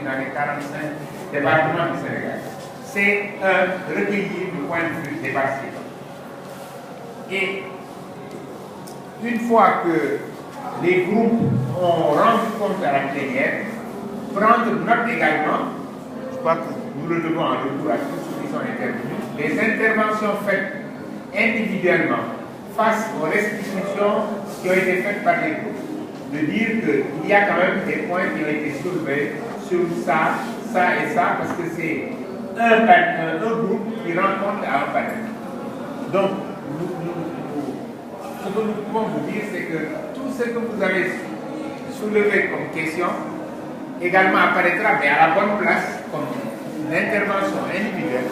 dans les 45 départements du Sénégal. C'est recueillir le point de vue des participants. Et une fois que les groupes ont rendu compte à la plénière, prendre note également, je crois que nous le devons en retour à tous ceux qui sont intervenus, les interventions faites individuellement face aux restitutions qui ont été faites par les groupes. De dire qu'il y a quand même des points qui ont été soulevés sur ça, ça et ça, parce que c'est un groupe qui rend compte à un panel. Donc, ce que nous pouvons vous dire, c'est que tout ce que vous avez soulevé comme question, également apparaîtra, mais à la bonne place, comme une intervention individuelle,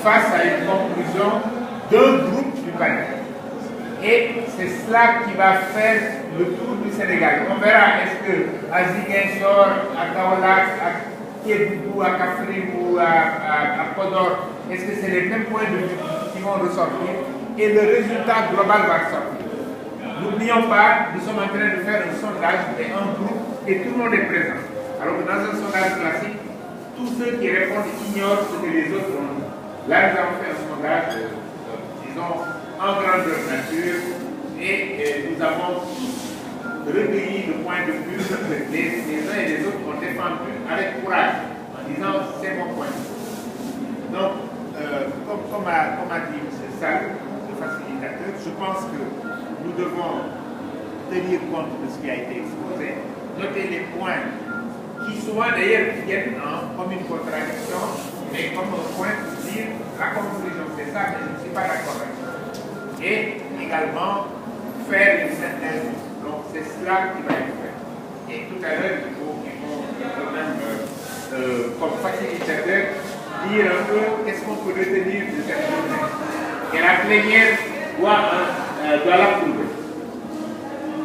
face à une conclusion d'un groupe du panel. Et c'est cela qui va faire le tour du Sénégal. On verra, est-ce que à Ziguinchor, à Kaolack, à Kédougou, à Kaffrine ou à Podor, est-ce que c'est les mêmes points de vue qui vont ressortir et le résultat global va ressortir. N'oublions pas, nous sommes en train de faire un sondage et un groupe et tout le monde est présent. Alors que dans un sondage classique, tous ceux qui répondent ignorent ce que les autres ont dit. Là, nous avons fait un sondage, disons, en grandeur nature et nous avons tous recueilli le point de vue que les uns et les autres ont défendu avec courage en disant c'est mon point de vue. Donc, comme a dit M. Sall, le facilitateur, je pense que nous devons tenir compte de ce qui a été exposé, noter les points qui souvent d'ailleurs viennent comme une contradiction, mais comme un point pour dire la conclusion c'est ça, mais je ne suis pas d'accord avec ça. Et également faire une synthèse. Donc c'est cela qui va être fait. Et tout à l'heure, il faut quand même, comme facilitateur, dire un peu qu'est-ce qu'on peut retenir de cette journée. Et la plénière doit l'approuver.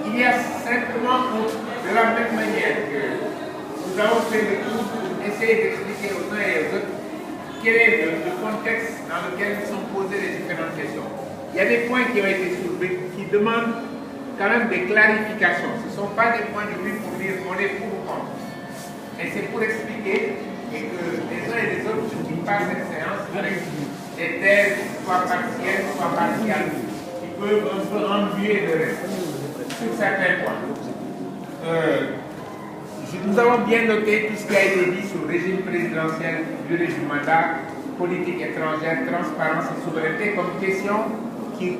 Il y a simplement, de la même manière que nous avons fait le tour pour essayer d'expliquer aux uns et aux autres quel est le contexte dans lequel sont posées les différentes questions. Il y a des points qui ont été soulevés qui demandent quand même des clarifications. Ce ne sont pas des points de vue pour dire on est pour ou contre. Mais c'est pour expliquer et que les uns et les autres ne quittent pas cette séance avec des thèses soit partielles, soit partiales, qui peuvent un peu ennuyer le reste sur certains points. Nous avons bien noté tout ce qui a été dit sur le régime présidentiel, durée du mandat, politique étrangère, transparence et souveraineté comme question qui,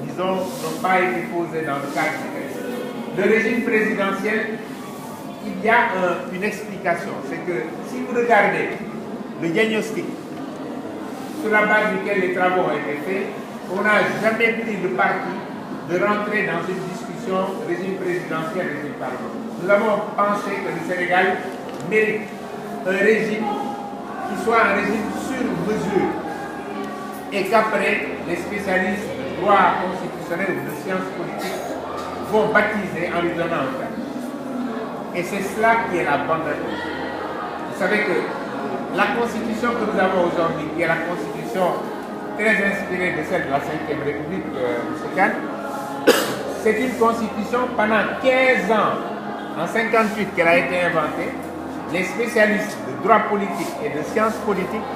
disons, n'ont pas été posées dans le cadre du texte. Le régime présidentiel, il y a une explication. C'est que si vous regardez le diagnostic sur la base duquel les travaux ont été faits, on n'a jamais pris le parti de rentrer dans une discussion régime présidentiel, régime parlementaire. Nous avons pensé que le Sénégal mérite un régime qui soit un régime sur mesure et qu'après, les spécialistes de droit constitutionnel ou de sciences politiques vont baptiser en lui donnant un terme. Et c'est cela qui est la bonne réponse. Vous savez que la constitution que nous avons aujourd'hui, qui est la constitution très inspirée de celle de la Ve République, M. Khan, c'est une constitution pendant 15 ans, en 1958 qu'elle a été inventée. Les spécialistes de droit politique et de sciences politiques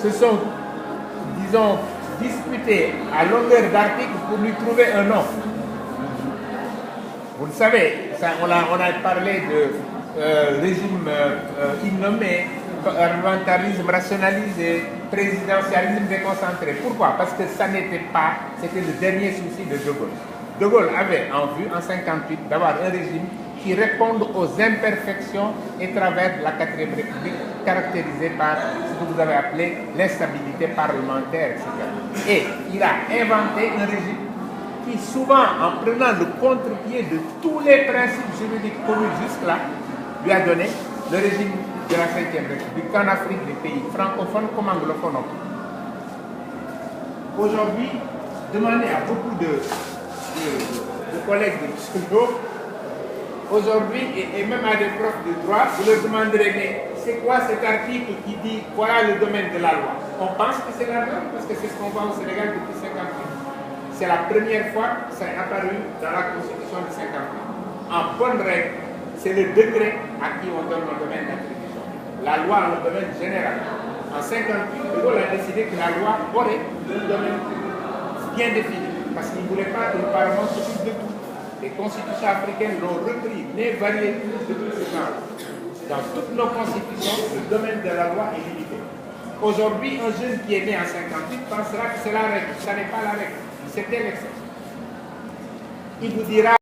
se sont, disons, disputés à longueur d'articles pour lui trouver un nom. Vous le savez, ça, on a parlé de régime innommé, parlementarisme rationalisé, présidentialisme déconcentré. Pourquoi? Parce que ça n'était pas, c'était le dernier souci de De Gaulle. De Gaulle avait en vue, en 1958, d'avoir un régime qui réponde aux imperfections et travers la 4e République, caractérisée par ce que vous avez appelé l'instabilité parlementaire, etc. Et il a inventé un régime qui, souvent, en prenant le contre-pied de tous les principes juridiques connus jusque-là, lui a donné le régime de la Ve République qu'en Afrique, les pays francophones comme anglophones. Aujourd'hui, demandez à beaucoup de collègues de pseudo, aujourd'hui, et même à des profs de droit, vous leur demanderez, mais c'est quoi cet article qui dit voilà le domaine de la loi? On pense que c'est la loi, parce que c'est ce qu'on voit au Sénégal depuis 50 ans. C'est la première fois que ça est apparu dans la Constitution de 50 ans. En bonne règle, c'est le décret à qui on donne le domaine d'activité. la loi en domaine général. En 1958, De Gaulle a décidé que la loi aurait un domaine bien défini, parce qu'il ne voulait pas que le Parlement s'occupe de tout. Les constitutions africaines l'ont repris, mais varié depuis ce temps. Dans toutes nos constitutions, le domaine de la loi est limité. Aujourd'hui, un jeune qui est né en 1958 pensera que c'est la règle. Ce n'est pas la règle, c'était l'exception. Il vous dira